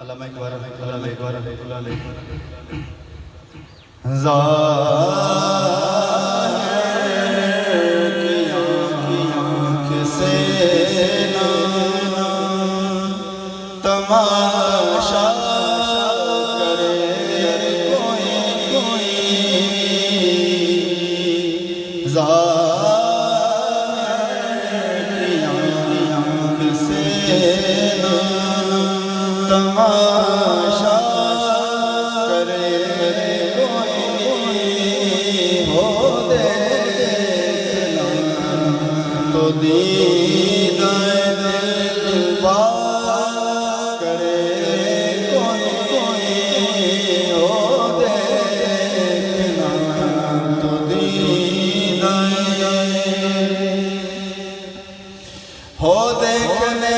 علامہ اقبال رحمۃ اللہ علیہ تماشا کرے کوئی آنکھ سے تماشا کرے کوئی ہو دیکھنا تو دید دل ہو دیکھنے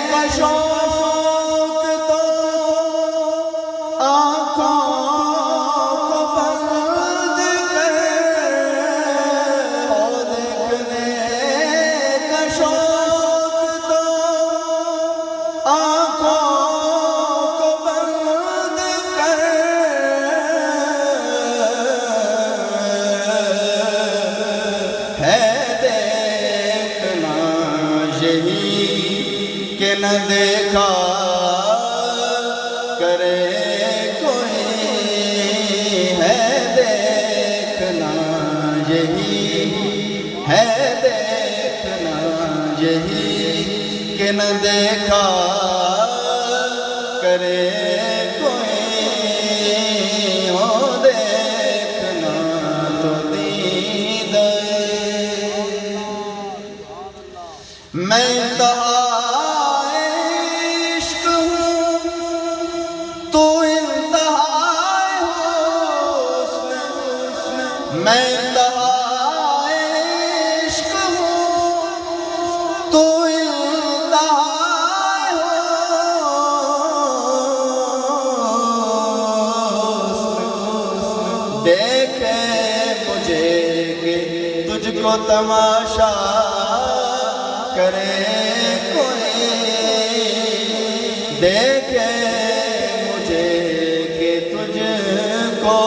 کا شوق تو آنکھوں کو بند کر ہو دیکھنے کا شوق تو آنکھوں کو بند کر ہے کہ نہ دیکھا کرے کوئی ہے دیکھنا یہی ہے دیکھنا یہی کہ نہ دیکھا کرے کوئی ہو دیکھنا تو دید میں میں انتہائے عشق ہوں تو انتہائے حسن دیکھے مجھے کہ تجھ کو تماشا کرے کوئی دیکھے مجھے کہ تجھ کو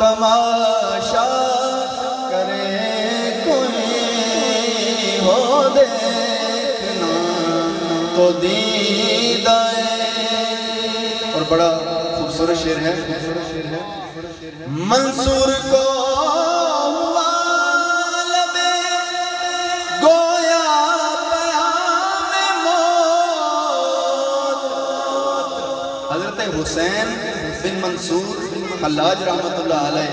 تماشا کرے کوئی ہو دیکھنا تو دید اور بڑا خوبصورت شعر ہے منصور کو ہوا لبے گویا پیام موت حضرت حسین بن منصور حلاج رحمت اللہ علیہ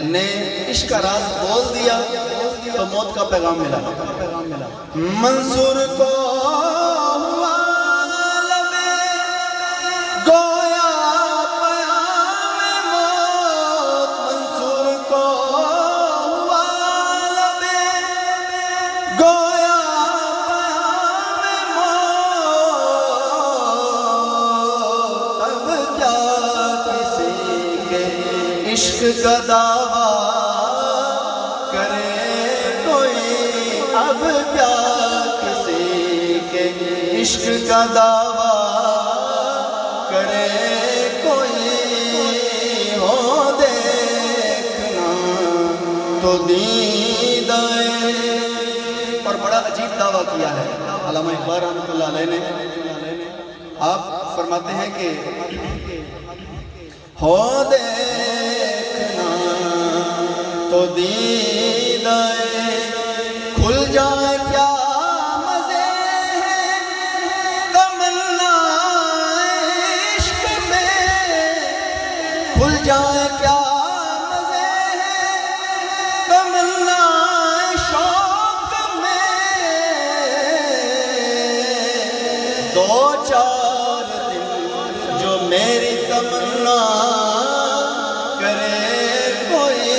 نے عشق کا راز بول دیا تو موت کا پیغام ملا منصور کو ہوا لبے گویا پیام موت منصور کو ہوا لبے گویا پیام موت اب کیا عشق کا دعویٰ کرے کوئی اب کیا کسی کے عشق کا دعویٰ کرے کوئی ہو دیکھنا تو دید اور بڑا عجیب دعویٰ کیا ہے علامہ اقبال رحمۃ اللہ علیہ نے آپ فرماتے ہیں کہ ہو دیکھنا تو دید کھل جائے کیا مزے ہیں تمنا عشق میں کھل جائے کیا مزے ہیں تمنا شوق میں دو چار دن جو میری تمنا کرے کوئی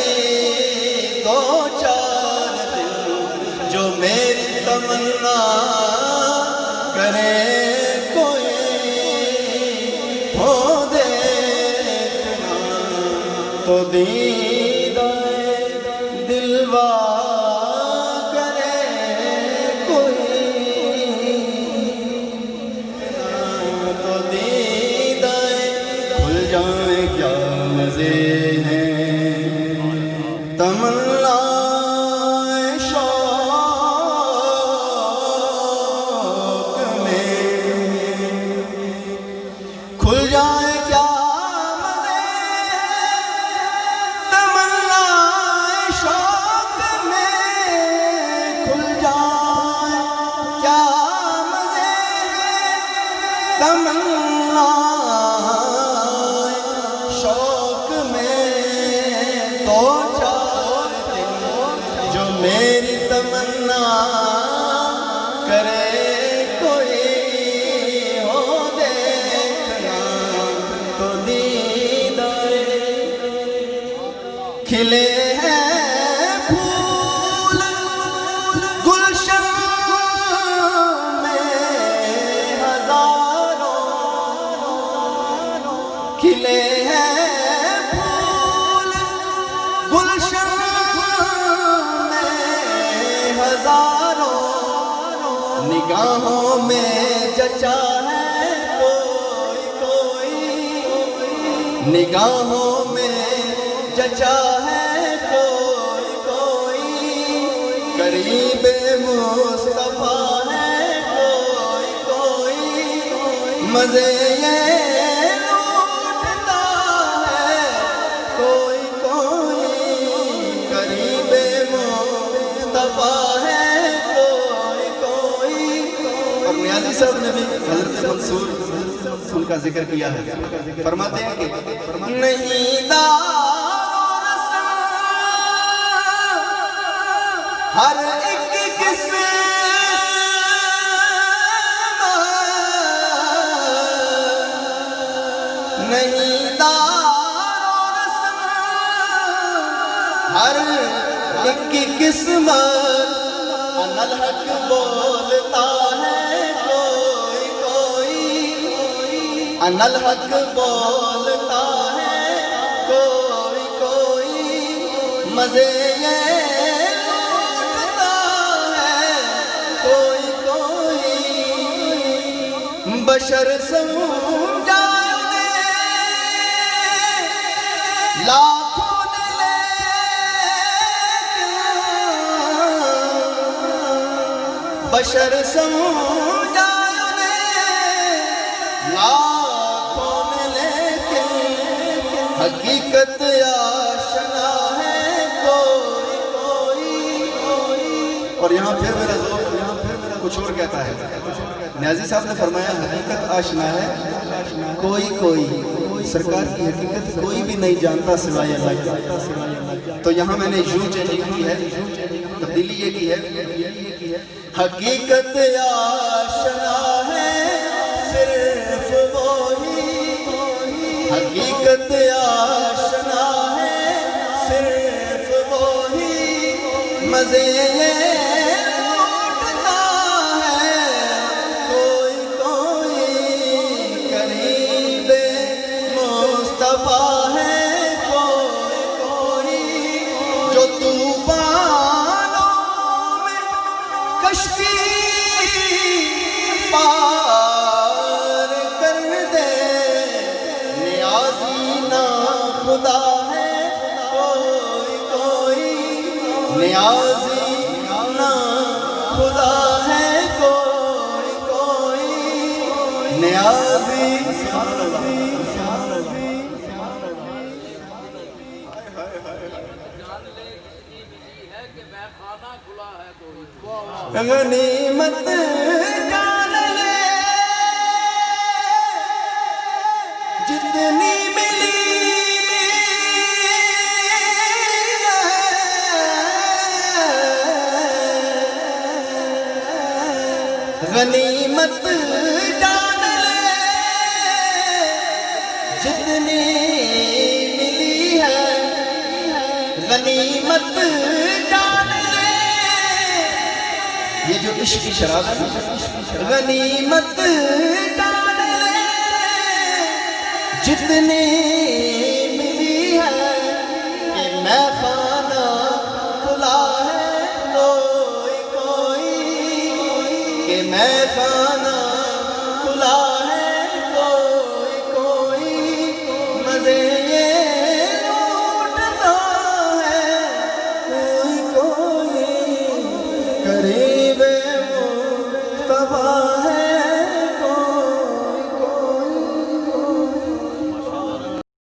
دو چار دن جو میری تمنا کرے کوئی ہو دیکھنا تو دید دلوا کرے کوئی مزے ہیں تمنا شوق میں کھل جائے کیا مزے تمنا شوق میں کھل جائے کیا مزے تمنا شوق میں دو چار دن جو میری تمنا کرے کوئی ہو دیکھنا تو دیدارے کھلے ہیں پھول گلشن میں ہزاروں کھلے ہیں پھول گلشن میں ہزاروں نگاہوں میں جچا ہے کوئی کوئی نگاہوں میں جچا ہے کوئی کوئی قریب مصطفیٰ ہے کوئی کوئی مزے یہ لوٹتا ہے کوئی کوئی قریب مصطفیٰ ہے کوئی کوئی اور نیازی صاحب نے بھی حضرت منصور ان کا ذکر کیا ہے فرماتے ہیں کہ نہیں دار و رسم ہر ایک قسم نہیں دار و رسم ہر ایک قسم انا الحق بولتا ہے کوئی کوئی انا الحق بولتا ہے کوئی کوئی مزے یہ لوٹتا ہے کوئی کوئی بشر سمجھا لاکھوں نے لیکن بشر سمجھا لاکھوں نے لیکن حقیقت آشنا ہے کوئی کوئی اور یہاں پھر میرا ذوق کچھ اور کہتا ہے نیازی صاحب نے فرمایا حقیقت آشنا ہے کوئی کوئی سرکار کی حقیقت کوئی بھی نہیں جانتا سوائے اللہ کا تو یہاں میں نے یوں چینج کی ہے تبدیلی یہ کی ہے حقیقت آشنا ہے صرف وہی حقیقت آشنا ہے صرف وہی مزے یہ لوٹتا ہے کوئی کوئی قریب مصطفیٰ ہے کوئی کوئی جو طوفانوں میں کشتی پار کر دے نیازی نا خدا ہے کوئی کوئی نیازی نا خدا ہے کوئی کوئی نیازی غنیمت جان لے جتنی ملی غنیمت جان لے جتنی ملی ہے غنیمت جان لے یہ جو عشق کی شراب ہے غنیمت